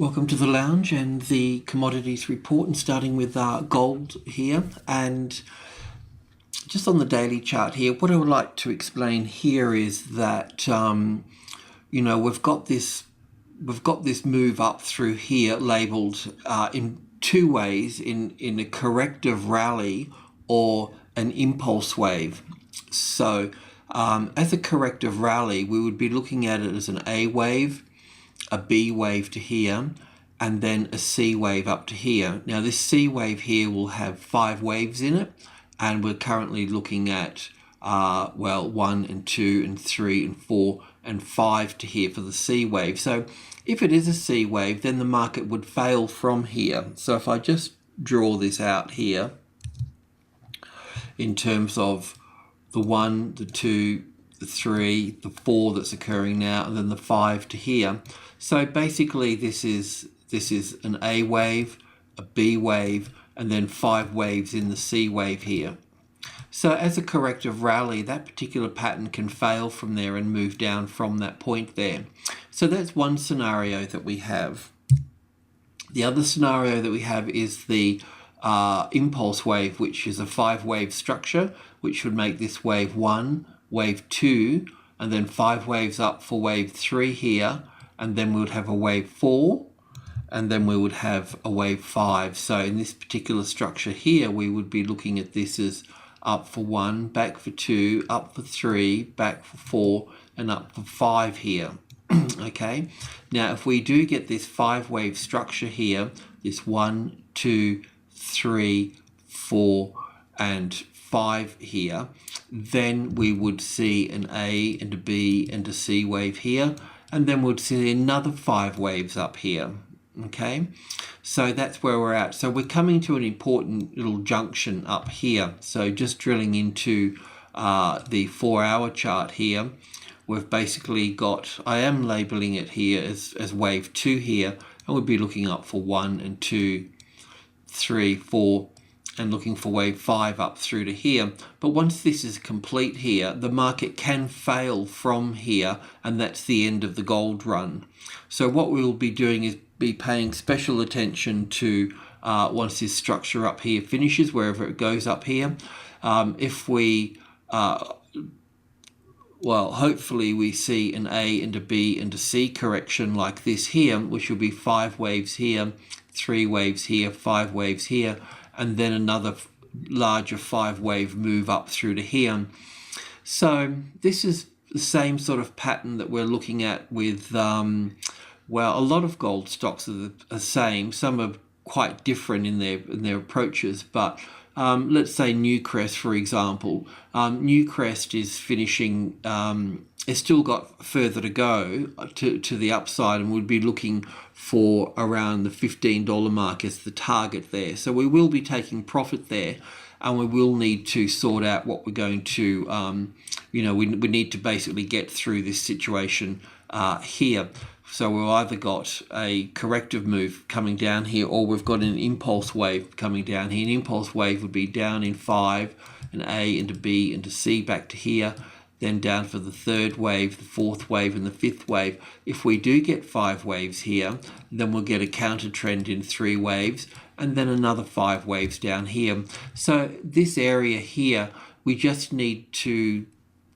Welcome to the lounge and the commodities report, and starting with gold here. And just on the daily chart here, what I would like to explain here is that we've got this move up through here labeled in two ways, in a corrective rally or an impulse wave. So as a corrective rally, we would be looking at it as an A wave, a B wave to here, and then a C wave up to here. Now this C wave here will have 5 waves in it, and we're currently looking at 1 and 2 and 3 and 4 and 5 to here for the C wave. So if it is a C wave, then the market would fail from here. So if I just draw this out here in terms of the 1, the 2, the 3, the 4 that's occurring now, and then the 5 to here. So basically this is an A wave, a B wave, and then 5 waves in the C wave here. So as a corrective rally, that particular pattern can fail from there and move down from that point there. So that's one scenario that we have. The other scenario that we have is the impulse wave, which is a 5-wave structure, which would make this wave 1, wave 2, and then 5 waves up for wave 3 here, and then we would have a wave 4, and then we would have a wave 5. So in this particular structure here, we would be looking at this as up for 1, back for 2, up for 3, back for 4, and up for 5 here. Okay, now if we do get this 5-wave structure here, this 1, 2, 3, 4, and 5 here, then we would see an A and a B and a C wave here, and then we'd see another 5 waves up here. Okay, so that's where we're at. So we're coming to an important little junction up here. So just drilling into the 4-hour chart here, we've basically got, I am labeling it here as wave 2 here, and we'll be looking up for 1 and 2, 3, 4, and looking for wave 5 up through to here. But once this is complete here, the market can fail from here, and that's the end of the gold run. So what we will be doing is be paying special attention to once this structure up here finishes, wherever it goes up here. If we hopefully we see an A and a B and a C correction like this here, which will be 5 waves here, 3 waves here, 5 waves here, and then another larger 5-wave move up through to here. So this is the same sort of pattern that we're looking at with, a lot of gold stocks are the same. Some are quite different in their approaches, but let's say Newcrest, for example. Newcrest is finishing, it's still got further to go to the upside, and would be looking for around the $15 mark as the target there. So we will be taking profit there, and we will need to sort out what we're going to, we need to basically get through this situation here. So we've either got a corrective move coming down here, or we've got an impulse wave coming down here. An impulse wave would be down in 5, an A and a B and a C back to here, then down for the 3rd wave, the 4th wave, and the 5th wave. If we do get 5 waves here, then we'll get a counter trend in 3 waves, and then another 5 waves down here. So this area here, we just need to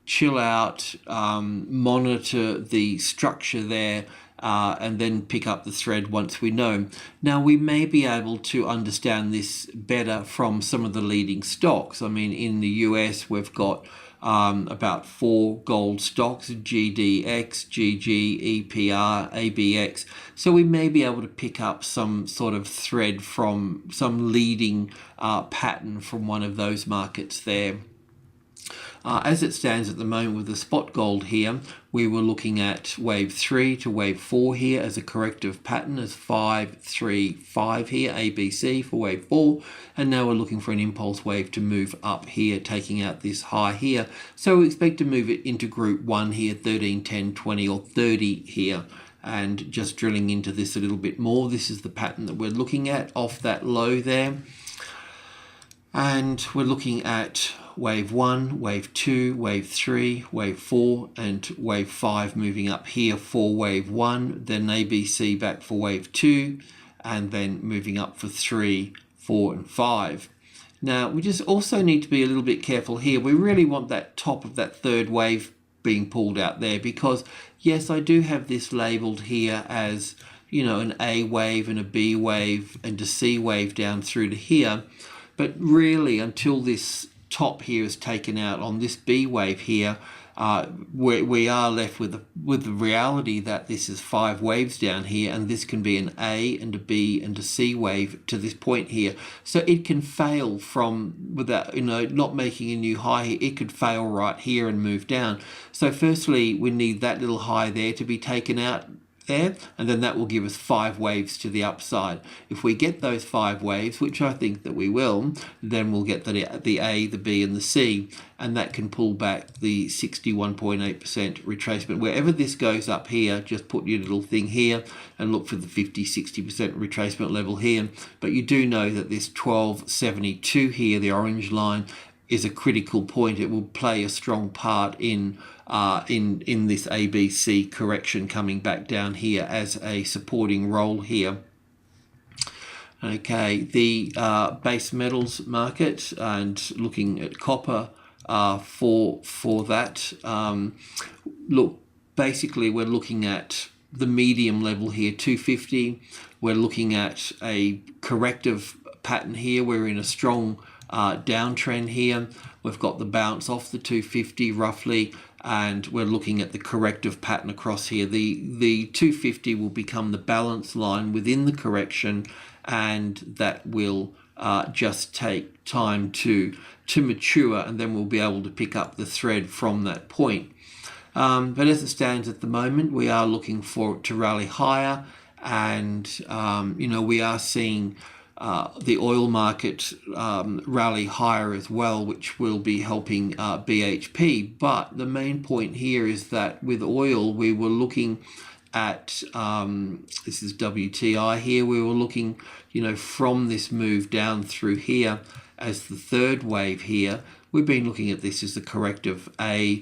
chill out, monitor the structure there, and then pick up the thread once we know. Now we may be able to understand this better from some of the leading stocks. I mean, in the US we've got about 4 gold stocks: GDX, GG, EPR, ABX. So we may be able to pick up some sort of thread from some leading pattern from one of those markets there. As it stands at the moment with the spot gold here, we were looking at wave 3 to wave 4 here as a corrective pattern, as 5, 3, 5 here, ABC for wave 4, and now we're looking for an impulse wave to move up here, taking out this high here. So we expect to move it into group 1 here, 13, 10, 20, or 30 here. And just drilling into this a little bit more, this is the pattern that we're looking at off that low there. And we're looking at wave 1, wave 2, wave 3, wave 4, and wave 5 moving up here for wave 1, then ABC back for wave 2, and then moving up for 3, 4, and 5. Now, we just also need to be a little bit careful here. We really want that top of that third wave being pulled out there, because yes, I do have this labeled here as, you know, an A wave and a B wave and a C wave down through to here. But really, until this top here is taken out on this B wave here, we are left with the reality that this is 5 waves down here, and this can be an A and a B and a C wave to this point here. So it can fail from, without, you know, not making a new high. It could fail right here and move down. So firstly, we need that little high there to be taken out there, and then that will give us 5 waves to the upside. If we get those 5 waves, which I think that we will, then we'll get the A, the B, and the C, and that can pull back the 61.8% retracement. Wherever this goes up here, just put your little thing here and look for the 50-60% retracement level here. But you do know that this 1272 here, the orange line, is a critical point. It will play a strong part in this ABC correction coming back down here as a supporting role here. Okay, the base metals market, and looking at copper for that. Look, basically we're looking at the medium level here, 250. We're looking at a corrective pattern here. We're in a strong downtrend here. We've got the bounce off the 250 roughly, and we're looking at the corrective pattern across here. The 250 will become the balance line within the correction, and that will just take time to mature, and then we'll be able to pick up the thread from that point. But as it stands at the moment, we are looking for it to rally higher, and you know, we are seeing the oil market rally higher as well, which will be helping BHP. But the main point here is that with oil, we were looking at, this is WTI here, we were looking, you know, from this move down through here as the third wave here. We've been looking at this as the corrective A,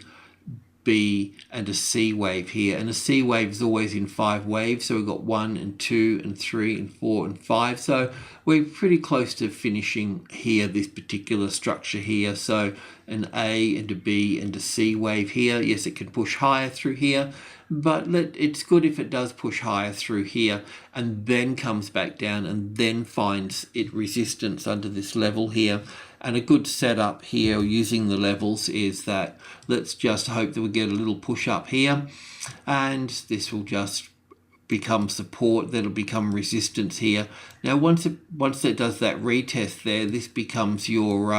B, and a C wave here, and a C wave is always in 5 waves, so we've got 1 and 2 and 3 and 4 and 5, so we're pretty close to finishing here, this particular structure here. So an A and a B and a C wave here. Yes, it can push higher through here, but it's good if it does push higher through here and then comes back down and then finds it resistance under this level here. And a good setup here using the levels is that let's just hope that we get a little push up here, and this will just become support, then it'll become resistance here. Now once it does that retest there, this becomes your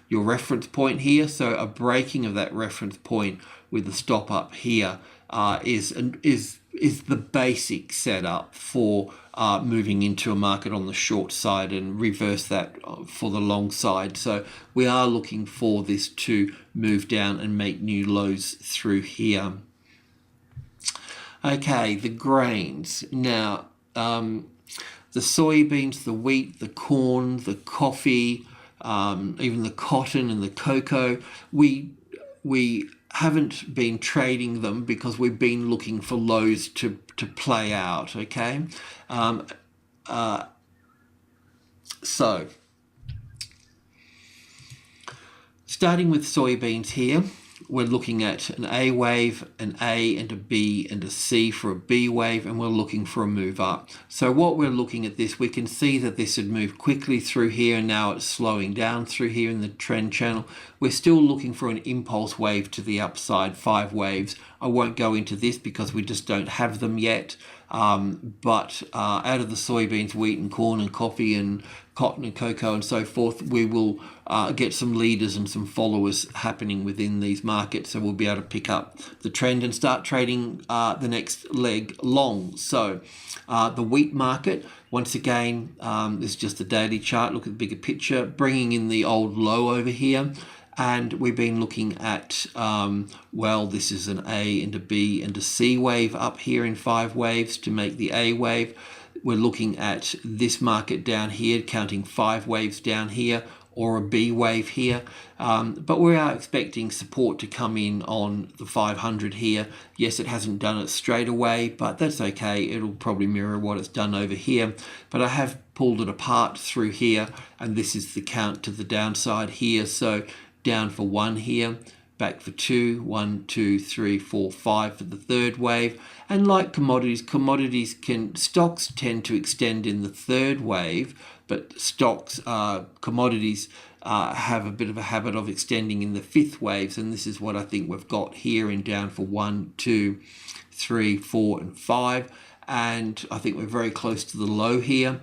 reference point here. So a breaking of that reference point with a stop up here is the basic setup for moving into a market on the short side, and reverse that for the long side. So we are looking for this to move down and make new lows through here. Okay, the grains. Now, the soybeans, the wheat, the corn, the coffee, even the cotton and the cocoa, we haven't been trading them because we've been looking for lows to play out, okay? So, starting with soybeans here, we're looking at an A wave, an A and a B and a C for a B wave, and we're looking for a move up. So what we're looking at this, we can see that this had moved quickly through here, and now it's slowing down through here in the trend channel. We're still looking for an impulse wave to the upside, 5 waves. I won't go into this because we just don't have them yet. But out of the soybeans, wheat and corn and coffee and cotton and cocoa and so forth, we will get some leaders and some followers happening within these markets, so we'll be able to pick up the trend and start trading the next leg long. So the wheat market, once again, this is just a daily chart. Look at the bigger picture, bringing in the old low over here. And we've been looking at, well, this is an A and a B and a C wave up here in 5 waves to make the A wave. We're looking at this market down here, counting 5 waves down here, or a B wave here, but we are expecting support to come in on the 500 here. Yes, it hasn't done it straight away, but that's okay. It'll probably mirror what it's done over here, but I have pulled it apart through here, and this is the count to the downside here. So down for 1 here, back for 2, 1, 2, 3, 4, 5 for the third wave. And like commodities, stocks tend to extend in the third wave, but commodities have a bit of a habit of extending in the fifth waves, and this is what I think we've got here in down for 1, 2, 3, 4, and 5. And I think we're very close to the low here.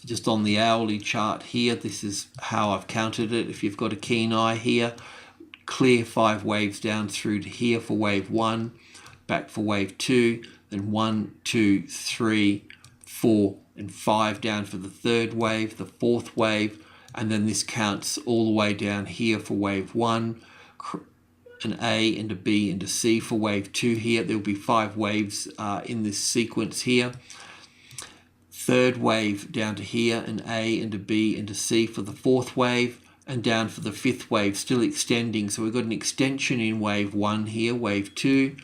Just on the hourly chart here, this is how I've counted it. If you've got a keen eye here, clear 5 waves down through to here for wave 1, back for wave 2, then 1, 2, 3, 4, and 5 down for the third wave, the fourth wave, and then this counts all the way down here for wave 1, an A and a B and a C for wave 2 here. There will be 5 waves in this sequence here. Third wave down to here, an A and a B and a C for the fourth wave, and down for the fifth wave, still extending. So we've got an extension in wave 1 here, wave 2,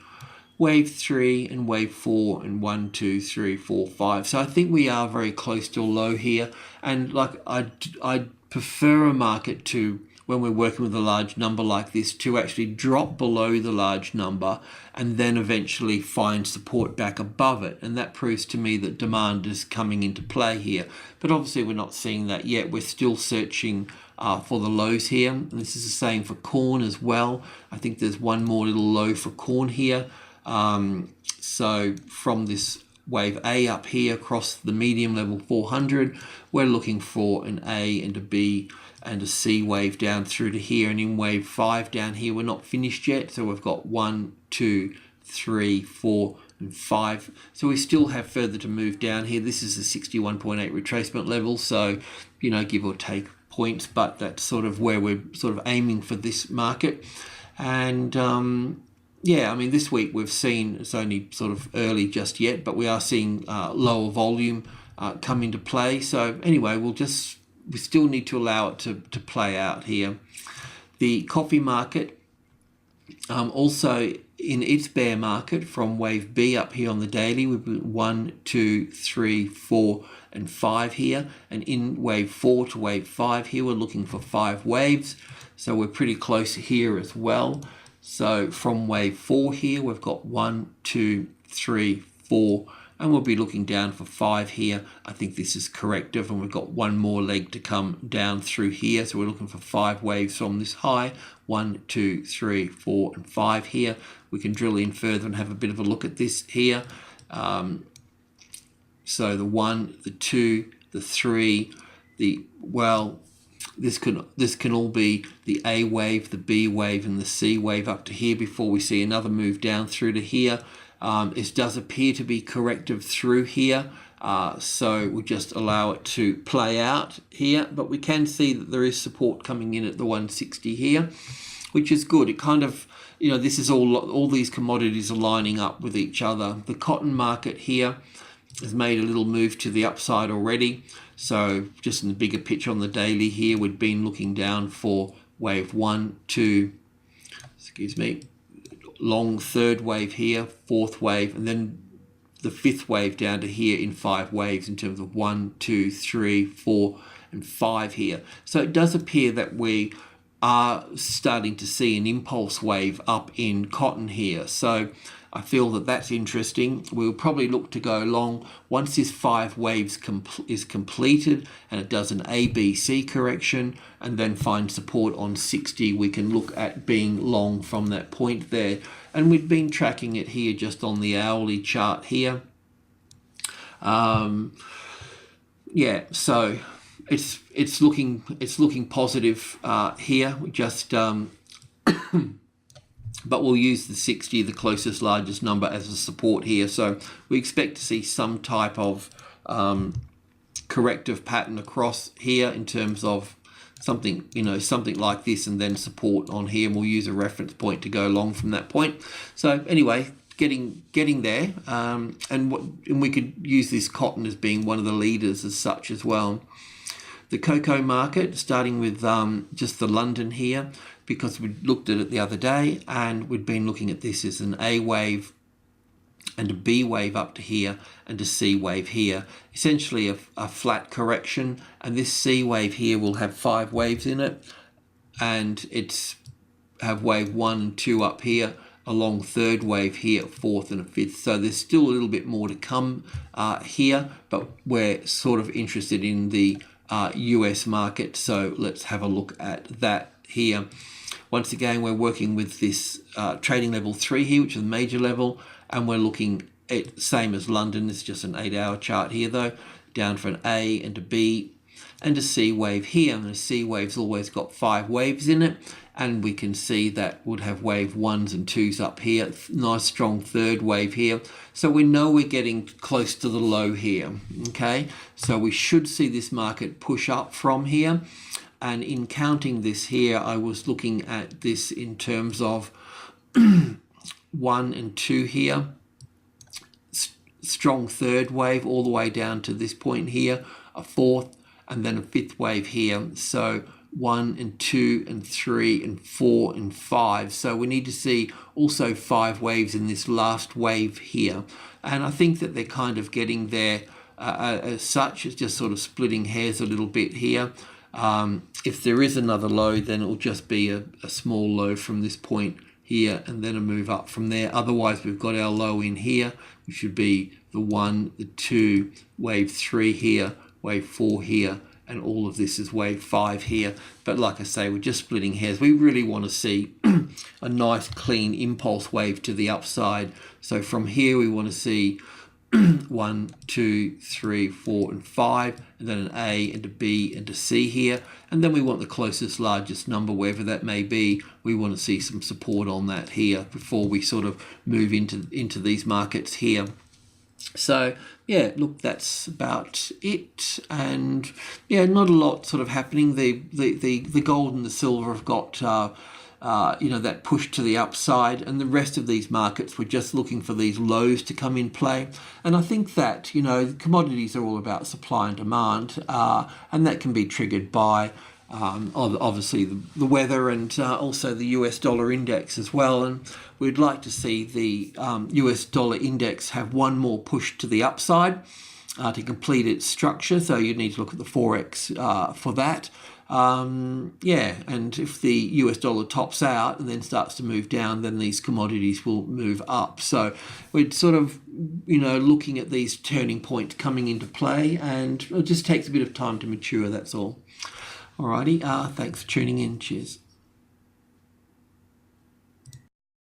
wave 3, and wave 4, and 1, 2, 3, 4, 5. So I think we are very close to a low here. And like I prefer a market to, when we're working with a large number like this, to actually drop below the large number and then eventually find support back above it. And that proves to me that demand is coming into play here. But obviously we're not seeing that yet. We're still searching for the lows here. And this is the same for corn as well. I think there's one more little low for corn here. So from this wave A up here across the medium level 400, we're looking for an A and a B and a C wave down through to here, and in wave 5 down here we're not finished yet, so we've got 1, 2, 3, 4, and 5. So we still have further to move down here. This is the 61.8 retracement level, so give or take points, but that's sort of where we're sort of aiming for this market. And yeah, I mean, this week we've seen, it's only sort of early just yet, but we are seeing lower volume come into play. So anyway, we still need to allow it to play out here. The coffee market, also in its bear market from wave B up here on the daily, we've got 1, 2, 3, 4, and 5 here. And in wave 4 to wave 5 here, we're looking for 5 waves. So we're pretty close here as well. So from wave 4 here, we've got 1, 2, 3, 4, and we'll be looking down for 5 here. I think this is corrective, and we've got one more leg to come down through here. So we're looking for 5 waves from this high, 1, 2, 3, 4, and 5 here. We can drill in further and have a bit of a look at this here. So the 1, the 2, the 3, this can all be the A wave, the B wave, and the C wave up to here before we see another move down through to here. It does appear to be corrective through here, so we'll just allow it to play out here. But we can see that there is support coming in at the 160 here, which is good. It kind of, this is all these commodities are lining up with each other. The cotton market here has made a little move to the upside already. So just in the bigger picture on the daily here, we've been looking down for wave 1, 2, long third wave here, fourth wave, and then the fifth wave down to here in 5 waves in terms of 1, 2, 3, 4, and 5 here. So it does appear that we are starting to see an impulse wave up in cotton here. So I feel that that's interesting. We'll probably look to go long once this 5 waves is completed and it does an ABC correction and then find support on 60. We can look at being long from that point there. And we've been tracking it here just on the hourly chart here. Yeah, so it's looking positive here. We just but we'll use the 60, the closest largest number, as a support here. So we expect to see some type of corrective pattern across here in terms of something like this, and then support on here, and we'll use a reference point to go long from that point. So anyway, getting there, and we could use this cotton as being one of the leaders as such as well. the cocoa market, starting with just the London here, because we looked at it the other day and we'd been looking at this as an A wave and a B wave up to here and a C wave here. Essentially a flat correction, and this C wave here will have 5 waves in it, and it's have wave 1 and 2 up here, a long third wave here, 4th and a 5th. So there's still a little bit more to come here, but we're sort of interested in the US market, so let's have a look at that here. Once again, we're working with this trading level 3 here, which is a major level, and we're looking at same as London. It's just an 8-hour chart here though, down for an A and a B and a C wave here, and the C wave's always got 5 waves in it, and we can see that would have wave 1s and 2s up here, nice strong third wave here. So we know we're getting close to the low here, okay? So we should see this market push up from here, and in counting this here, I was looking at this in terms of 1 and 2 here, strong third wave all the way down to this point here, a 4th, and then a 5th wave here. So 1 and 2 and 3 and 4 and 5. So we need to see also 5 waves in this last wave here. And I think that they're kind of getting there as such. It's just sort of splitting hairs a little bit here. If there is another low, then it will just be a small low from this point here and then a move up from there. Otherwise, we've got our low in here, which should be the 1, the 2, wave 3 here, wave 4 here, and all of this is wave 5 here. But like I say, we're just splitting hairs. We really want to see a nice clean impulse wave to the upside. So from here we want to see 1, 2, 3, 4 and 5, and then an A and a B and a C here, and then we want the closest largest number, wherever that may be. We want to see some support on that here before we sort of move into these markets here. So yeah, look, that's about it, and yeah, not a lot sort of happening. The gold and the silver have got you know, that push to the upside, and the rest of these markets we're just looking for these lows to come in play. And I think that, you know, commodities are all about supply and demand, and that can be triggered by obviously the weather and also the US dollar index as well. And we'd like to see the US dollar index have one more push to the upside to complete its structure. So you need to look at the Forex for that. Yeah, and if the US dollar tops out and then starts to move down, then these commodities will move up. So we're sort of, you know, looking at these turning points coming into play, and it just takes a bit of time to mature, that's all. Alrighty, thanks for tuning in. Cheers.